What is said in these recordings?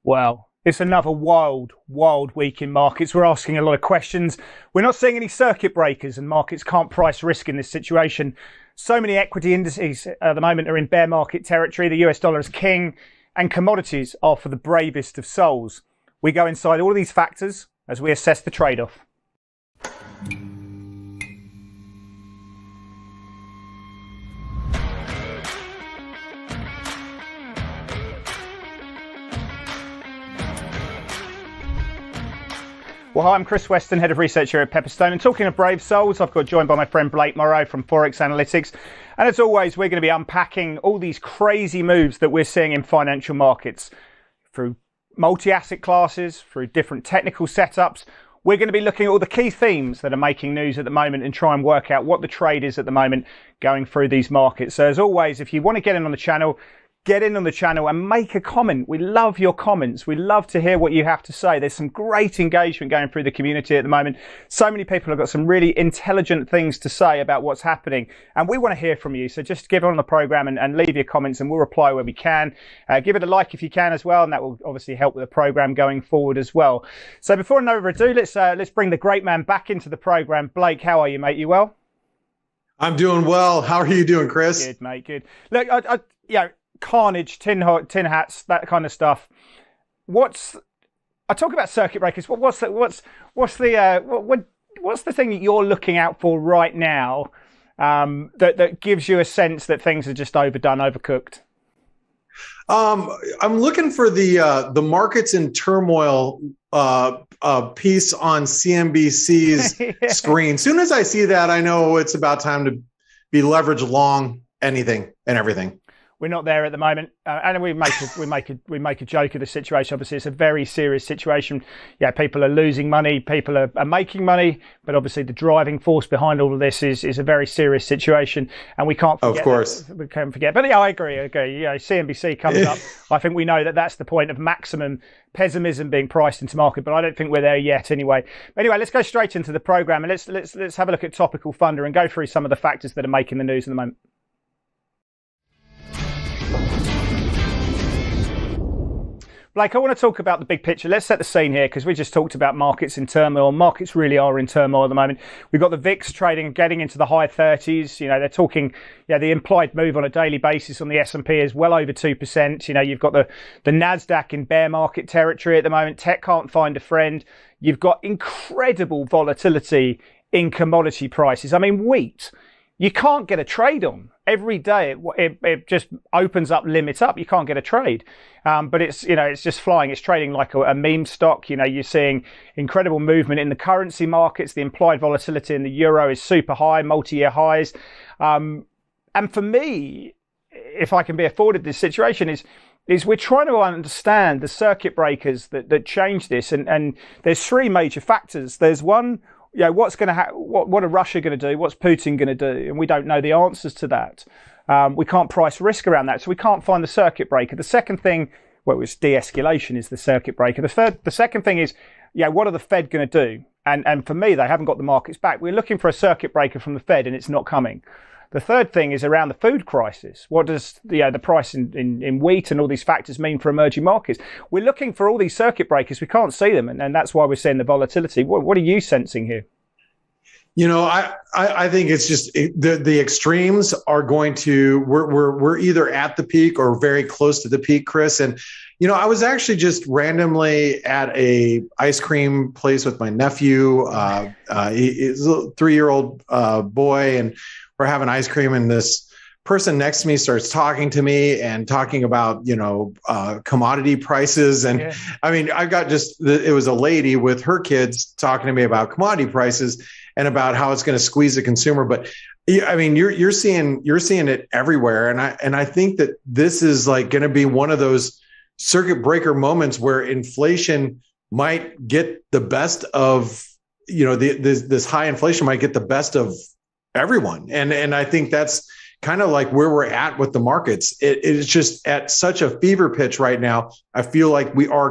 Well, it's another wild week in markets. We're asking a lot of questions. We're not seeing any circuit breakers, and markets can't price risk in this situation. So many equity indices at the moment are in bear market territory. The US dollar is king, and commodities are for the bravest of souls. We go inside all of these factors as we assess the trade-off. Well, hi, I'm Chris Weston, Head of Research here at Pepperstone. And talking of brave souls, I've got joined by my friend Blake Morrow from Forex Analytics. And as always, we're going to be unpacking all these crazy moves that we're seeing in financial markets through multi-asset classes, through different technical setups. We're going to be looking at all the key themes that are making news at the moment and try and work out what the trade is at the moment going through these markets. So as always, if you want to get in on the channel, get in on the channel and make a comment. We love your comments. We love to hear what you have to say. There's some great engagement going through the community at the moment. So many people have got some really intelligent things to say about what's happening. And we want to hear from you. So just give on the program and leave your comments and we'll reply where we can. Give it a like if you can as well. And that will obviously help with the program going forward as well. So before no further ado, let's bring the great man back into the program. Blake, how are you, mate? You well? I'm doing well. How are you doing, Chris? Good, mate. Good. Look, carnage, tin hats, that kind of stuff. I talk about circuit breakers. What's the thing that you're looking out for right now that gives you a sense that things are just overdone, overcooked? I'm looking for the markets in turmoil piece on CNBC's screen. As soon as I see that, I know it's about time to be leveraged long anything and everything. We're not there at the moment, and we make a joke of the situation. Obviously, it's a very serious situation. Yeah, people are losing money, people are making money, but obviously the driving force behind all of this is a very serious situation, and we can't forget. Of course, we can't forget. But yeah, I agree. Yeah, CNBC comes up. I think we know that that's the point of maximum pessimism being priced into market, but I don't think we're there yet. Anyway, let's go straight into the program and let's have a look at Topical Thunder and go through some of the factors that are making the news at the moment. Blake, I want to talk about the big picture. Let's set the scene here because we just talked about markets in turmoil. Markets really are in turmoil at the moment. We've got the VIX trading, getting into the high 30s. They're talking, the implied move on a daily basis on the S&P is well over 2%. You've got the NASDAQ in bear market territory at the moment. Tech can't find a friend. You've got incredible volatility in commodity prices. I mean, wheat, you can't get a trade on. Every day it just opens up, limits up. You can't get a trade, but it's just flying. It's trading like a meme stock. You're seeing incredible movement in the currency markets. The implied volatility in the euro is super high, multi-year highs. And for me, if I can be afforded this situation, is we're trying to understand the circuit breakers that change this. And there's three major factors. There's one. What's going to happen? What are Russia going to do? What's Putin going to do? And we don't know the answers to that. We can't price risk around that, so we can't find the circuit breaker. The second thing, it's de-escalation is the circuit breaker. The second thing is, what are the Fed going to do? And for me, they haven't got the markets back. We're looking for a circuit breaker from the Fed, and it's not coming. The third thing is around the food crisis. What does the price in wheat and all these factors mean for emerging markets? We're looking for all these circuit breakers. We can't see them, and that's why we're seeing the volatility. What are you sensing here? I think it's just the extremes are going to. We're either at the peak or very close to the peak, Chris. And I was actually just randomly at a ice cream place with my nephew. He's a 3-year-old boy, and we're having ice cream, and this person next to me starts talking to me and talking about, commodity prices. And I mean, I've got it was a lady with her kids talking to me about commodity prices and about how it's going to squeeze the consumer. But I mean, you're seeing it everywhere. And I think that this is like going to be one of those circuit breaker moments where inflation might get the best of, this high inflation might get the best of everyone. And I think that's kind of like where we're at with the markets. It is just at such a fever pitch right now. I feel like we are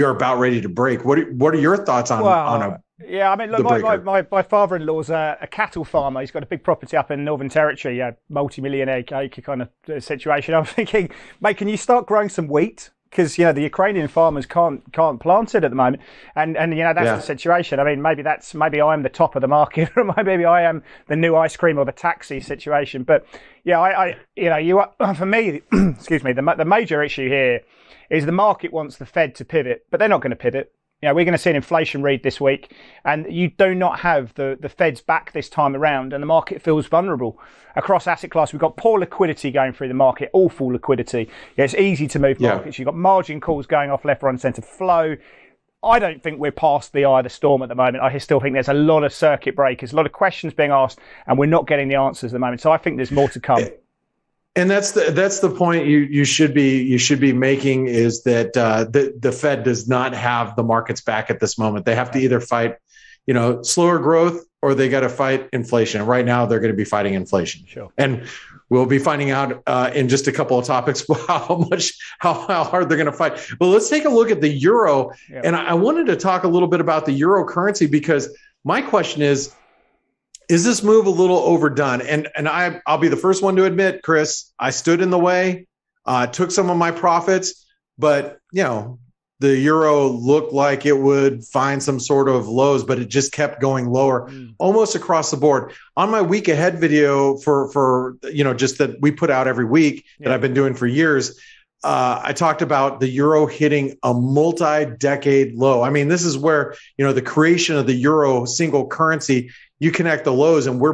about ready to break. What are your thoughts on a Yeah, I mean, look, my father-in-law's a cattle farmer. He's got a big property up in Northern Territory, multi-million acre kind of situation. I'm thinking, mate, can you start growing some wheat? because the Ukrainian farmers can't plant it at the moment, and that's the situation. I mean, maybe I am the top of the market, or maybe I am the new ice cream or the taxi situation. But for me, excuse me, the major issue here is the market wants the Fed to pivot, but they're not going to pivot. We're going to see an inflation read this week, and you do not have the Fed's back this time around, and the market feels vulnerable. Across asset class, we've got poor liquidity going through the market, awful liquidity. It's easy to move markets. You've got margin calls going off left, right, and centre, flow. I don't think we're past the eye of the storm at the moment. I still think there's a lot of circuit breakers, a lot of questions being asked, and we're not getting the answers at the moment. So I think there's more to come. And that's the point you should be making, is that the Fed does not have the markets back at this moment. They have to either fight, slower growth, or they got to fight inflation. Right now, they're going to be fighting inflation. Sure. And we'll be finding out in just a couple of topics how hard they're going to fight. But let's take a look at the euro. Yeah. And I wanted to talk a little bit about the euro currency, because my question is this move a little overdone? And I'll be the first one to admit, Chris, I stood in the way, took some of my profits, but the euro looked like it would find some sort of lows, but it just kept going lower almost across the board. On my week ahead video for just that we put out every week that I've been doing for years, I talked about the euro hitting a multi-decade low. I mean, this is where, the creation of the euro single currency, you connect the lows, and we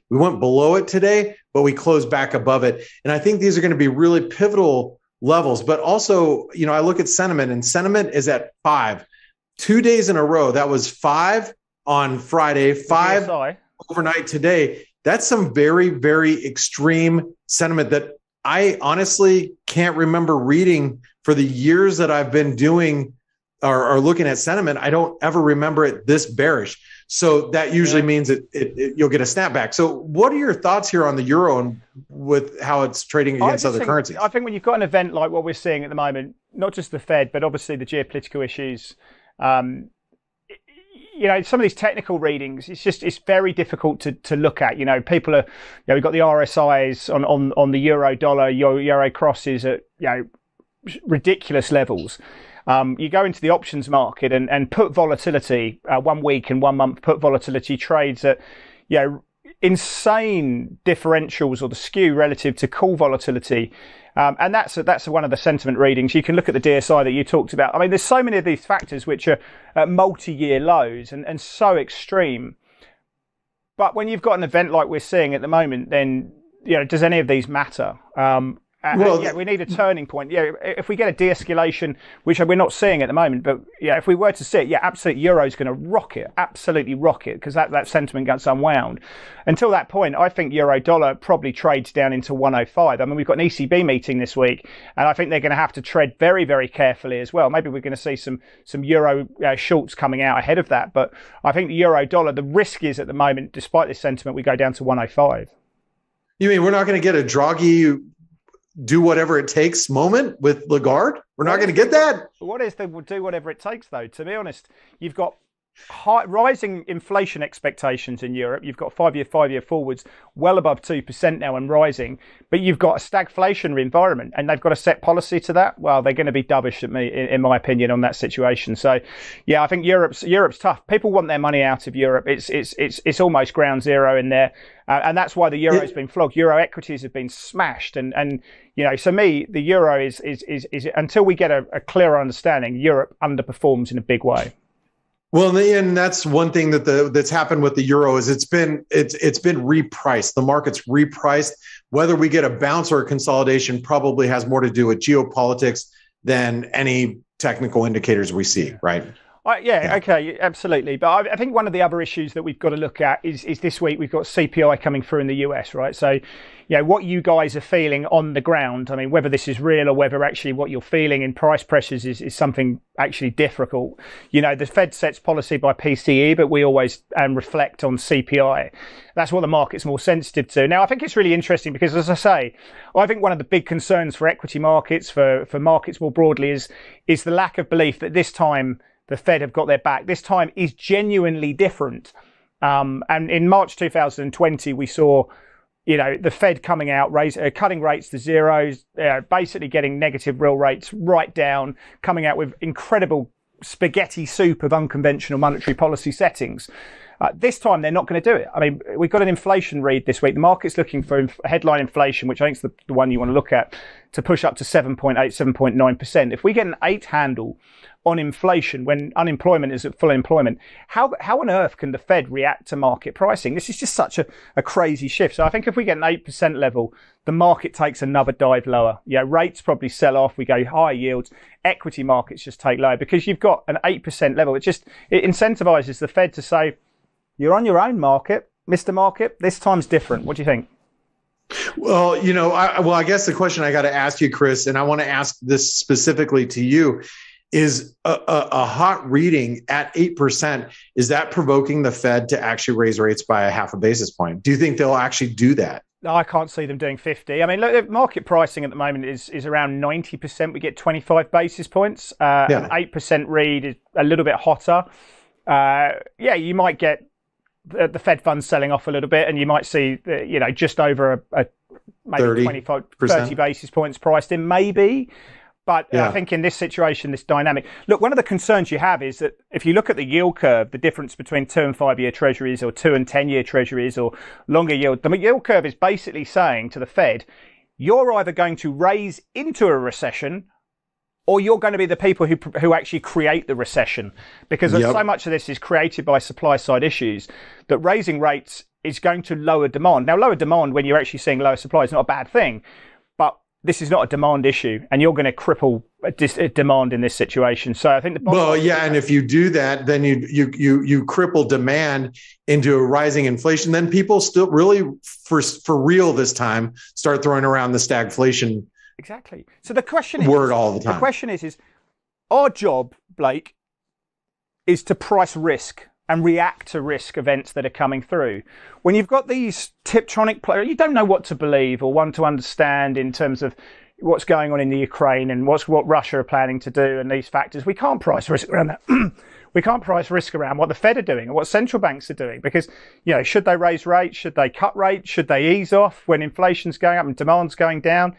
went below it today, but we closed back above it. And I think these are going to be really pivotal levels. But also, I look at sentiment, and sentiment is at 5. 2 days in a row. That was 5 on Friday, 5 overnight today. That's some very, very extreme sentiment that I honestly can't remember reading for the years that I've been doing or looking at sentiment. I don't ever remember it this bearish. So that usually means you'll get a snapback. So what are your thoughts here on the euro and with how it's trading against other currencies? I think when you've got an event like what we're seeing at the moment, not just the Fed, but obviously the geopolitical issues, some of these technical readings, it's very difficult to look at. People are, we've got the RSIs on the euro dollar, euro crosses at, ridiculous levels. You go into the options market and put volatility 1 week and 1 month, put volatility trades at, insane differentials or the skew relative to call volatility. And that's one of the sentiment readings. You can look at the DSI that you talked about. I mean, there's so many of these factors which are at multi-year lows and so extreme. But when you've got an event like we're seeing at the moment, then, does any of these matter? We need a turning point. If we get a de-escalation, which we're not seeing at the moment, but if we were to see it, absolutely, euro's going to absolutely rock it, because that sentiment gets unwound. Until that point, I think euro dollar probably trades down into 105. I mean, we've got an ECB meeting this week, and I think they're going to have to tread very, very carefully as well. Maybe we're going to see some euro shorts coming out ahead of that, but I think the euro dollar, the risk is at the moment, despite this sentiment, we go down to 105. You mean we're not going to get a Draghi do whatever it takes moment with Lagarde? We're not going to get that. What is the do whatever it takes, though? To be honest, you've got rising inflation expectations in Europe. You've got five-year forwards well above 2% now and rising, but you've got a stagflationary environment, and they've got a set policy to that. Well, they're going to be dovish at me, in my opinion, on that situation. So, I think Europe's tough. People want their money out of Europe. It's almost ground zero in there, and that's why the euro has been flogged. Euro equities have been smashed, and so me, the euro is until we get a clearer understanding, Europe underperforms in a big way. Well, and that's one thing that's happened with the euro is it's been repriced. The market's repriced. Whether we get a bounce or a consolidation probably has more to do with geopolitics than any technical indicators we see, right? Okay, absolutely. But I think one of the other issues that we've got to look at is this week we've got CPI coming through in the US, right? So, what you guys are feeling on the ground, I mean, whether this is real or whether actually what you're feeling in price pressures is something actually difficult. The Fed sets policy by PCE, but we always reflect on CPI. That's what the market's more sensitive to. Now, I think it's really interesting because, as I say, I think one of the big concerns for equity markets, for markets more broadly, is the lack of belief that this time the Fed have got their back. This time is genuinely different. And in March 2020, we saw the Fed coming out, cutting rates to zeros, basically getting negative real rates right down, coming out with incredible spaghetti soup of unconventional monetary policy settings. This time, they're not going to do it. I mean, we've got an inflation read this week. The market's looking for headline inflation, which I think is the one you want to look at, to push up to 7.8, 7.9%. If we get an 8 handle on inflation when unemployment is at full employment, how on earth can the Fed react to market pricing? This is just such a crazy shift. So I think if we get an 8% level, the market takes another dive lower. Rates probably sell off. We go higher yields. Equity markets just take lower because you've got an 8% level. It incentivizes the Fed to say, you're on your own, market, Mr. Market. This time's different. What do you think? Well, I guess the question I got to ask you, Chris, and I want to ask this specifically to you, is a hot reading at 8%, is that provoking the Fed to actually raise rates by a half a basis point? Do you think they'll actually do that? No, I can't see them doing 50. I mean, look, market pricing at the moment is around 90%. We get 25 basis points. An 8% read is a little bit hotter. You might get the Fed funds selling off a little bit, and you might see, just over a maybe 25, 30 basis points priced in, maybe. But I think in this situation, this dynamic, look, one of the concerns you have is that if you look at the yield curve, the difference between 2 and 5 year treasuries or 2 and 10 year treasuries or longer yield, the yield curve is basically saying to the Fed, you're either going to raise into a recession or you're going to be the people who actually create the recession, because so much of this is created by supply side issues that raising rates is going to lower demand. Now, lower demand when you're actually seeing lower supply is not a bad thing, but this is not a demand issue, and you're going to cripple demand in this situation. So I think and if you do that, then you cripple demand into a rising inflation. Then people still really, for real this time, start throwing around the stagflation. Exactly. So the question all the time. The question is our job, Blake, is to price risk and react to risk events that are coming through. When you've got these Tiptronic players, you don't know what to believe or want to understand in terms of what's going on in the Ukraine and what Russia are planning to do and these factors. We can't price risk around that. We can't price risk around what the Fed are doing or what central banks are doing, because, should they raise rates? Should they cut rates? Should they ease off when inflation's going up and demand's going down?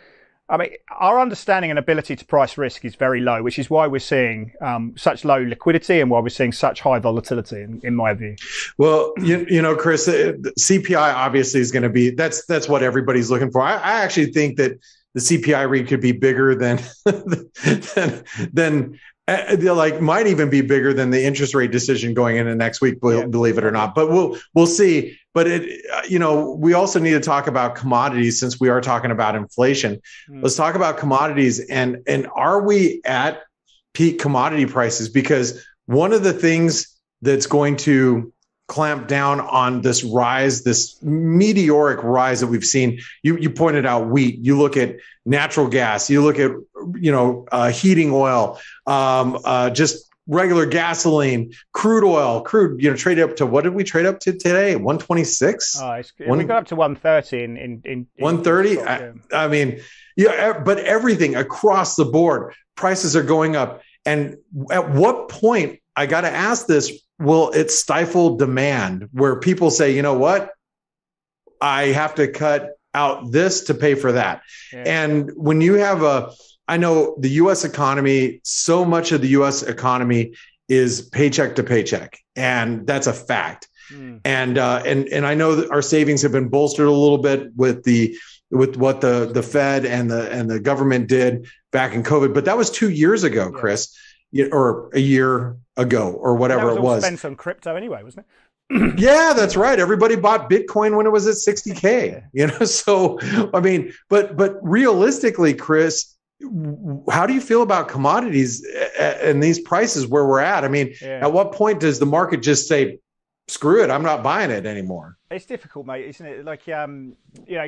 I mean, our understanding and ability to price risk is very low, which is why we're seeing such low liquidity and why we're seeing such high volatility, in my view. Well, Chris, CPI obviously is going to be, that's what everybody's looking for. I actually think that the CPI read could be bigger than might even be bigger than the interest rate decision going into next week, believe it or not. But we'll see. But we also need to talk about commodities, since we are talking about inflation. Let's talk about commodities, and are we at peak commodity prices? Because one of the things that's going to clamp down on this rise, this meteoric rise that we've seen. You pointed out wheat. You look at natural gas. You look at heating oil, just regular gasoline, crude oil, traded up to, what did we trade up to today? 126. We got up to 130 in 130. I mean, but everything across the board, prices are going up. And at what point, I got to ask this, will it stifle demand where people say, you know what, I have to cut out this to pay for that? Yeah. And when you have I know the U.S. economy, so much of the U.S. economy is paycheck to paycheck, and that's a fact. And I know that our savings have been bolstered a little bit with what the Fed and the government did back in COVID, but that was 2 years ago, Chris. Or a year ago, or whatever it was. Spent on crypto anyway, wasn't it? Yeah, that's right. Everybody bought Bitcoin when it was at 60K. So I mean, but realistically, Chris, how do you feel about commodities and these prices where we're at? I mean, at what point does the market just say, screw it, I'm not buying it anymore? It's difficult, mate, isn't it? Like,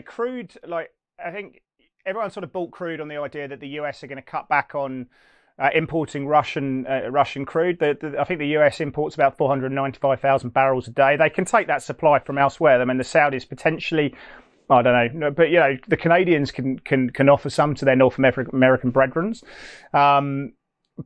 crude, I think everyone sort of bought crude on the idea that the US are going to cut back on importing Russian crude. I think the US imports about 495,000 barrels a day. They can take that supply from elsewhere. I mean, the Saudis potentially, I don't know, but the Canadians can offer some to their North American brethren. But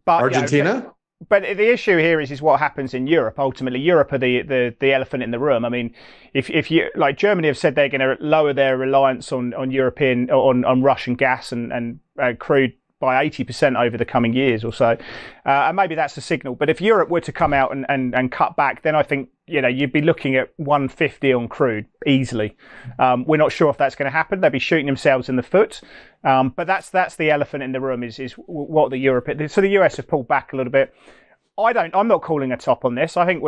Argentina. But the issue here is what happens in Europe. Ultimately, Europe are the elephant in the room. I mean, if you like, Germany have said they're going to lower their reliance on European on Russian gas and crude by 80% over the coming years or so, and maybe that's a signal. But if Europe were to come out and cut back, then I think you'd be looking at 150 on crude easily. We're not sure if that's going to happen. They'll be shooting themselves in the foot. But that's the elephant in the room is what the Europe. So the US have pulled back a little bit. I'm not calling a top on this. I think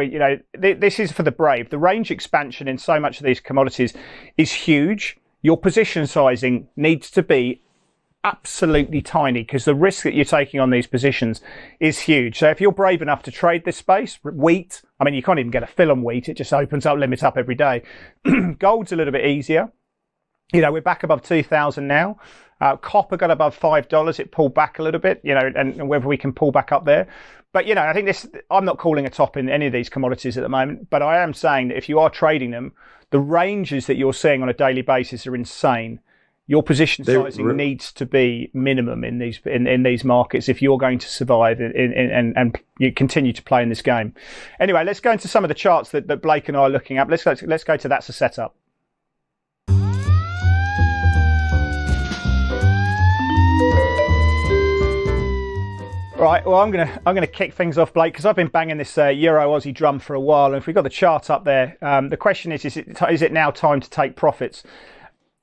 this is for the brave. The range expansion in so much of these commodities is huge. Your position sizing needs to be absolutely tiny because the risk that you're taking on these positions is huge. So if you're brave enough to trade this space, wheat, I mean, you can't even get a fill on wheat. It just opens up, limits up every day. Gold's a little bit easier. We're back above 2,000 now. Copper got above $5. It pulled back a little bit, and whether we can pull back up there. But, I think I'm not calling a top in any of these commodities at the moment, but I am saying that if you are trading them, the ranges that you're seeing on a daily basis are insane. Your position sizing needs to be minimum in these markets if you're going to survive and you continue to play in this game. Anyway, let's go into some of the charts that Blake and I are looking at. Let's go to That's a Setup. Right, well, I'm gonna kick things off, Blake, because I've been banging this Euro Aussie drum for a while, and if we've got the chart up there, the question is it now time to take profits?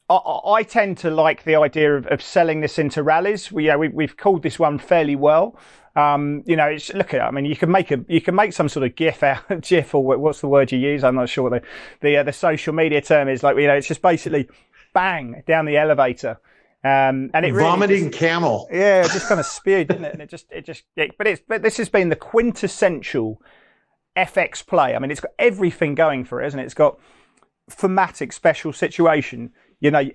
I tend to like the idea of selling this into rallies. We've called this one fairly well. Look at it. I mean, you can make some sort of GIF or what's the word you use? I'm not sure what the social media term is. It's just basically bang down the elevator. And it really vomiting camel. Yeah, it just kind of spewed, didn't it? But this has been the quintessential FX play. I mean, it's got everything going for it, isn't it? It's got thematic special situation.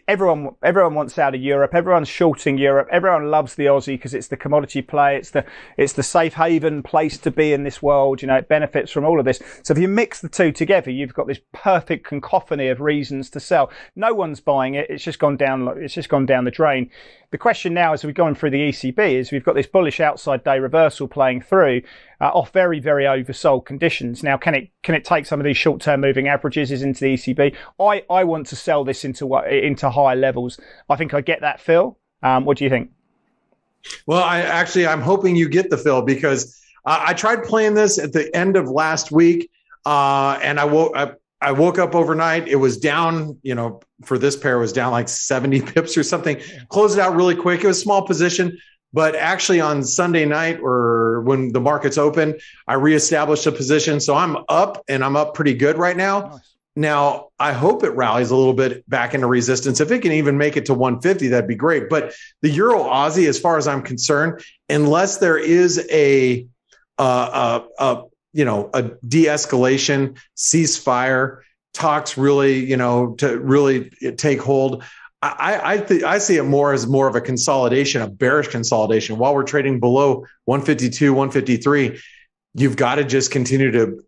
Everyone wants out of Europe. Everyone's shorting Europe. Everyone loves the Aussie because it's the commodity play. It's the safe haven place to be in this world. It benefits from all of this. So if you mix the two together, you've got this perfect cacophony of reasons to sell. No one's buying it. It's just gone down the drain. The question now, as we're going through the ECB, is we've got this bullish outside day reversal playing through off very, very oversold conditions. Now, can it take some of these short-term moving averages into the ECB? I want to sell this into higher levels. I think I get that, Phil. What do you think? Well, I'm hoping you get the fill because I tried playing this at the end of last week, and I woke up overnight. It was down, for this pair, it was down like 70 pips or something. Closed it out really quick. It was a small position, but actually on Sunday night or when the markets open, I reestablished a position. So I'm up and I'm up pretty good right now. Nice. Now, I hope it rallies a little bit back into resistance. If it can even make it to 150, that'd be great. But the Euro Aussie, as far as I'm concerned, unless there is a de-escalation, ceasefire, talks really, to really take hold, I see it more as more of a consolidation, a bearish consolidation. While we're trading below 152, 153, you've got to just continue to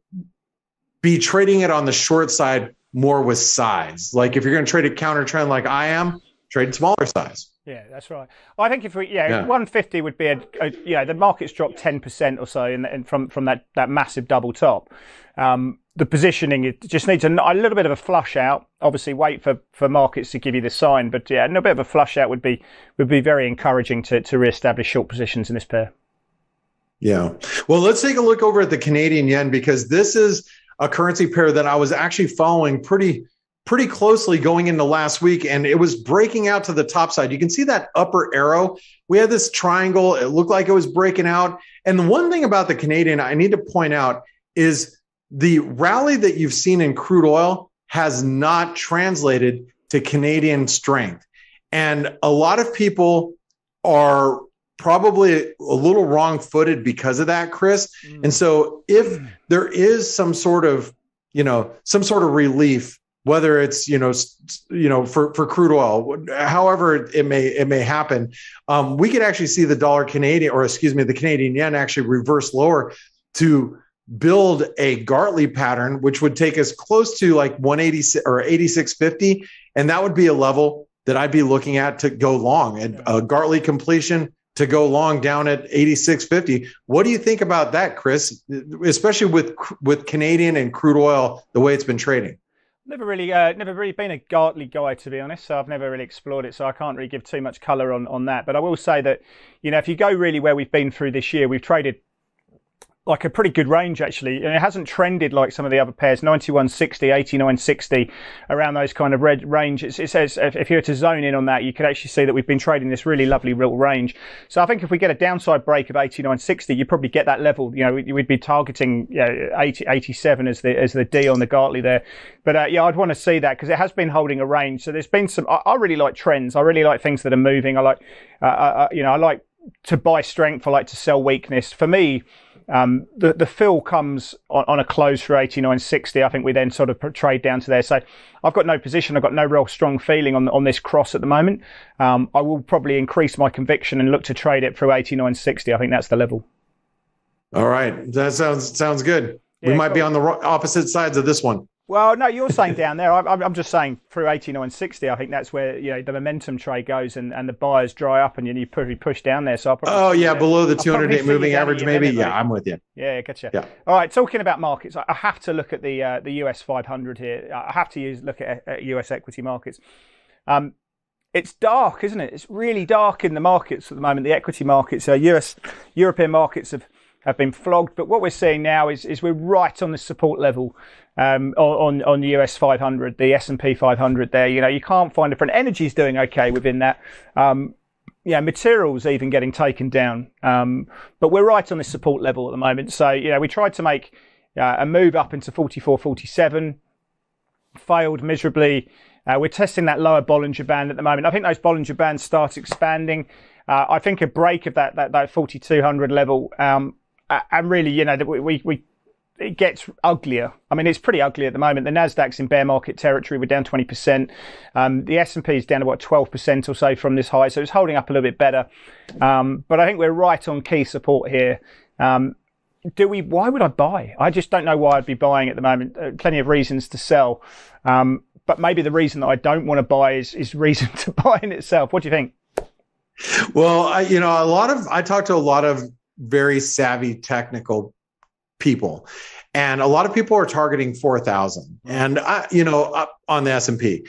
be trading it on the short side more with size. Like if you're going to trade a counter trend like I am, trade smaller size. Yeah, that's right. I think if 150 would be the market's dropped 10% or so from that massive double top. The positioning, it just needs a little bit of a flush out. Obviously, wait for markets to give you the sign, but a little bit of a flush out would be very encouraging to reestablish short positions in this pair. Yeah. Well, let's take a look over at the Canadian yen because this is a currency pair that I was actually following pretty closely going into last week, and it was breaking out to the top side. You can see that upper arrow. We had this triangle. It looked like it was breaking out. And the one thing about the Canadian I need to point out is the rally that you've seen in crude oil has not translated to Canadian strength. And a lot of people are probably a little wrong-footed because of that, Chris. And so if there is some sort of relief, whether it's, for crude oil, however it may happen, we could actually see the Canadian yen actually reverse lower to build a Gartley pattern, which would take us close to like 186 or 86.50. And that would be a level that I'd be looking at to go long. And Gartley completion to go long down at 86.50. What do you think about that, Chris? Especially with Canadian and crude oil, the way it's been trading. Never really been a Gartley guy, to be honest. So I've never really explored it. So I can't really give too much colour on that. But I will say that, if you go really where we've been through this year, we've traded like a pretty good range, actually. And it hasn't trended like some of the other pairs, 91.60, 89.60, around those kind of red range. It says if you were to zone in on that, you could actually see that we've been trading this really lovely real range. So I think if we get a downside break of 89.60, you probably get that level. We'd be targeting 80, 87 as the D on the Gartley there. But I'd want to see that because it has been holding a range. So there's been some. I really like trends. I really like things that are moving. I like, I like to buy strength. I like to sell weakness. For me, the fill comes on a close for 89.60. I think we then sort of trade down to there. So I've got no position. I've got no real strong feeling on this cross at the moment. I will probably increase my conviction and look to trade it through 89.60. I think that's the level. All right. That sounds good. Yeah, we might be on the opposite sides of this one. Well, no, you're saying down there. I'm just saying through 89.60. I think that's where the momentum trade goes and the buyers dry up and you probably push down there. So below the 200-day moving average, maybe. Yeah, I'm with you. Yeah, gotcha. Yeah. All right, talking about markets, I have to look at the US 500 here. I have to look at US equity markets. It's dark, isn't it? It's really dark in the markets at the moment. The equity markets, European markets have been flogged, but what we're seeing now is we're right on the support level on the US 500, the S&P 500 there. You can't find different. Energy's doing okay within that. Materials even getting taken down. But we're right on the support level at the moment. So, we tried to make a move up into 44, 47, failed miserably. We're testing that lower Bollinger Band at the moment. I think those Bollinger Bands start expanding. I think a break of that 4,200 level, and really, it gets uglier. I mean, it's pretty ugly at the moment. The Nasdaq's in bear market territory. We're down 20%. The S&P is down about 12% or so from this high, so it's holding up a little bit better. But I think we're right on key support here. Why would I buy? I just don't know why I'd be buying at the moment. Plenty of reasons to sell. But maybe the reason that I don't want to buy is reason to buy in itself. What do you think? Well, I talk to a lot of very savvy technical people, and a lot of people are targeting 4,000 and up on the S&P.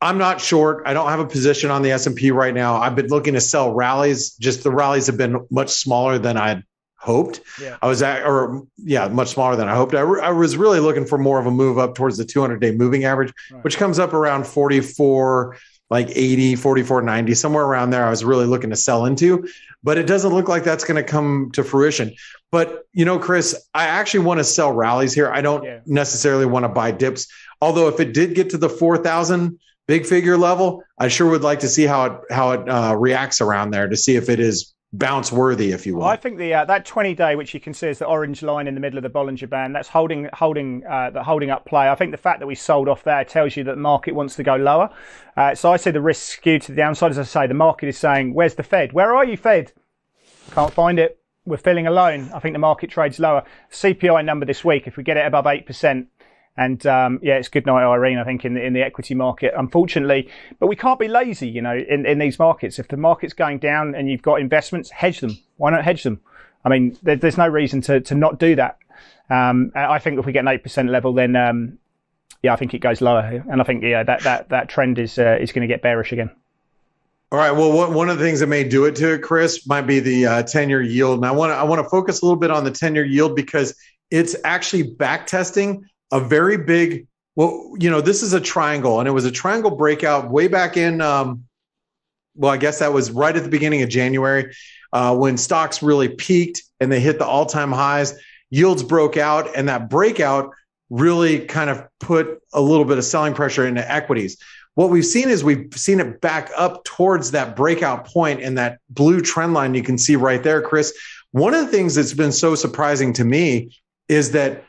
I'm not short. I don't have a position on the S&P right now. I've been looking to sell rallies. Just the rallies have been much smaller than I'd hoped. Yeah. Much smaller than I hoped. I was really looking for more of a move up towards the 200-day moving average, right, which comes up around 44, like 80, 44, 90, somewhere around there. I was really looking to sell into, but it doesn't look like that's going to come to fruition. But, Chris, I actually want to sell rallies here. I don't necessarily want to buy dips. Although if it did get to the 4,000 big figure level, I sure would like to see how it reacts around there to see if it is bounce worthy, if you will. Well, I think that 20-day, which you can see is the orange line in the middle of the Bollinger Band, that's holding up play. I think the fact that we sold off there tells you that the market wants to go lower. So I see the risk skewed to the downside. As I say, the market is saying, where's the Fed? Where are you, Fed? Can't find it. We're feeling alone. I think the market trades lower. CPI number this week, if we get it above 8%, and it's good night, Irene, I think, in the equity market, unfortunately. But we can't be lazy, in these markets. If the market's going down and you've got investments, hedge them. Why not hedge them? I mean, there's no reason to not do that. I think if we get an 8% level, then I think it goes lower. And I think that trend is going to get bearish again. All right. Well, one of the things that may do it to it, Chris, might be the 10-year yield. And I want to focus a little bit on the 10-year yield because it's actually back testing a very big, this is a triangle, and it was a triangle breakout way back in, I guess that was right at the beginning of January when stocks really peaked and they hit the all-time highs. Yields broke out, and that breakout really kind of put a little bit of selling pressure into equities. What we've seen is we've seen it back up towards that breakout point and that blue trend line you can see right there, Chris. One of the things that's been so surprising to me is that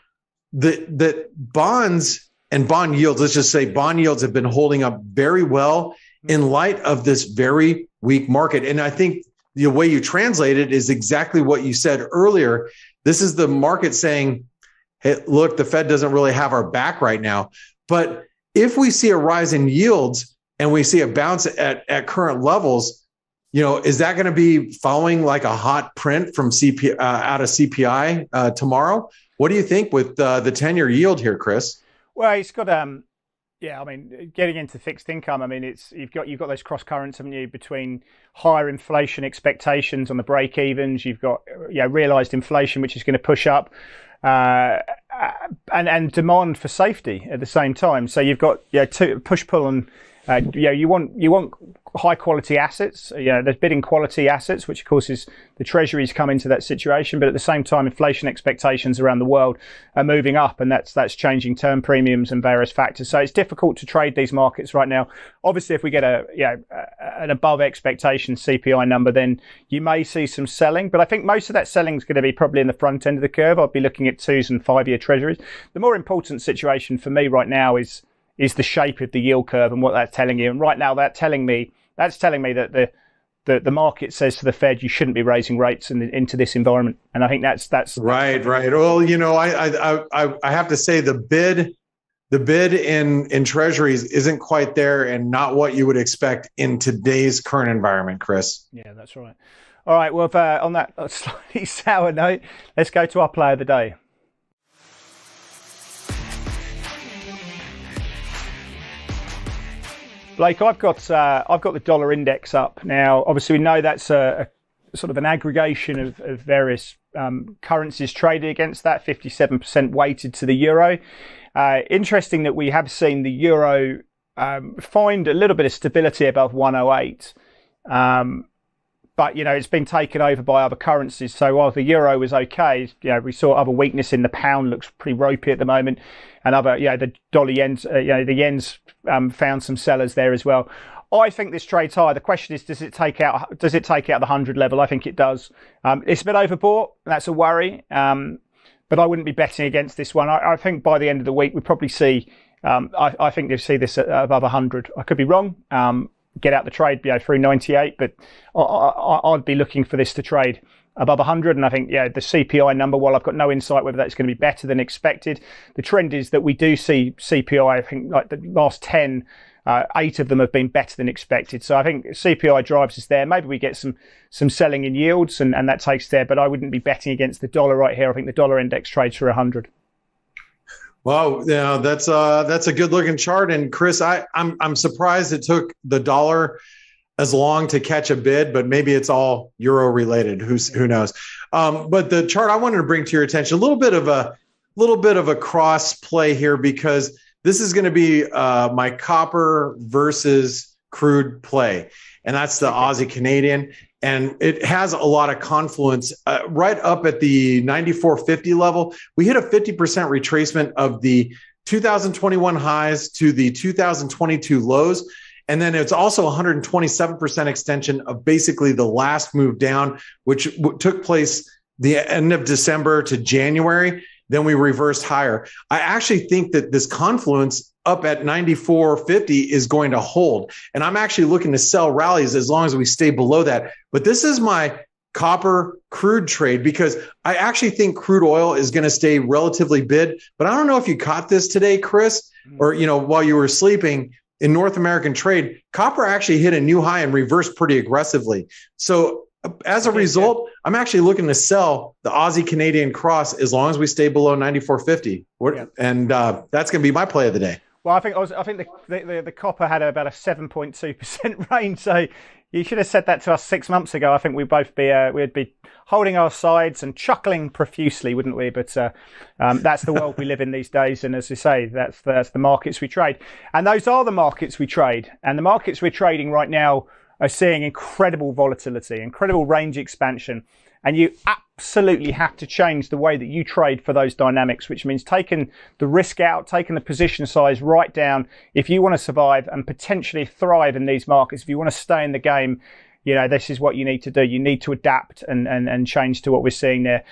the bonds and bond yields, let's just say bond yields have been holding up very well in light of this very weak market. And I think the way you translate it is exactly what you said earlier. This is the market saying, hey, look, the Fed doesn't really have our back right now. But if we see a rise in yields and we see a bounce at current levels, is that going to be following like a hot print from out of CPI tomorrow? What do you think with the 10-year yield here, Chris? Well, it's got yeah, I mean, getting into fixed income, I mean, you've got those cross currents, haven't you, between higher inflation expectations on the break evens. You've got realized inflation, which is going to push up, and demand for safety at the same time. So you've got push pull on. You want high quality assets. There's bidding quality assets, which of course is the treasuries come into that situation. But at the same time, inflation expectations around the world are moving up, and that's changing term premiums and various factors. So it's difficult to trade these markets right now. Obviously, if we get an above expectation CPI number, then you may see some selling. But I think most of that selling is going to be probably in the front end of the curve. I'll be looking at 2 and 5 year treasuries. The more important situation for me right now is the shape of the yield curve and what that's telling you. And right now, that's telling me that the market says to the Fed, you shouldn't be raising rates into this environment. And I think that's right. Well, I have to say the bid in treasuries isn't quite there, and not what you would expect in today's current environment, Chris. Yeah, that's right. All right. Well, on that slightly sour note, let's go to our play of the day. Blake, I've got the dollar index up now. Obviously, we know that's a sort of an aggregation of various currencies traded against that. 57% weighted to the euro. Interesting that we have seen the euro find a little bit of stability above 108, but it's been taken over by other currencies. So while the euro was okay, we saw other weakness in the pound. Looks pretty ropey at the moment, and other the dollar yens, the yens found some sellers there as well. I think this trade's high. The question is, does it take out the 100 level? I think it does. It's a bit overbought. That's a worry. But I wouldn't be betting against this one. I think by the end of the week we probably see. I think they'll see this above 100. I could be wrong. Get out the trade through 98, but I'd be looking for this to trade above 100. And I think the CPI number, while I've got no insight whether that's going to be better than expected, the trend is that we do see CPI. I think like the last 10, 8 of them have been better than expected. So I think CPI drives us there. Maybe we get some selling in yields and that takes there, but I wouldn't be betting against the dollar right here. I think the dollar index trades for 100. Well, that's a good looking chart. And Chris, I'm surprised it took the dollar as long to catch a bid, but maybe it's all euro related. Who knows? But the chart I wanted to bring to your attention, a little bit of a cross play here, because this is going to be my copper versus crude play, and that's the Aussie Canadian. And it has a lot of confluence right up at the 94.50 level. We hit a 50% retracement of the 2021 highs to the 2022 lows. And then it's also 127% extension of basically the last move down, which took place the end of December to January. Then we reversed higher. I actually think that this confluence up at 94.50 is going to hold. And I'm actually looking to sell rallies as long as we stay below that. But this is my copper crude trade, because I actually think crude oil is going to stay relatively bid. But I don't know if you caught this today, Chris, or while you were sleeping in North American trade, copper actually hit a new high and reversed pretty aggressively. So as a result, I'm actually looking to sell the Aussie Canadian cross as long as we stay below 94.50. And that's going to be my play of the day. Well, I think the copper had about a 7.2% range. So you should have said that to us 6 months ago. I think we'd both we'd be holding our sides and chuckling profusely, wouldn't we? But that's the world we live in these days. And as you say, that's the markets we trade. And those are the markets we trade. And the markets we're trading right now are seeing incredible volatility, incredible range expansion. And you absolutely have to change the way that you trade for those dynamics, which means taking the risk out, taking the position size right down. If you want to survive and potentially thrive in these markets, if you want to stay in the game, this is what you need to do. You need to adapt and change to what we're seeing there.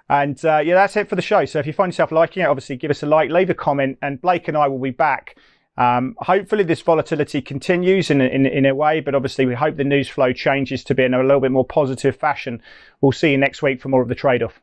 And that's it for the show. So if you find yourself liking it, obviously give us a like, leave a comment, and Blake and I will be back. Hopefully this volatility continues in a way, but obviously we hope the news flow changes to be in a little bit more positive fashion. We'll see you next week for more of the trade-off.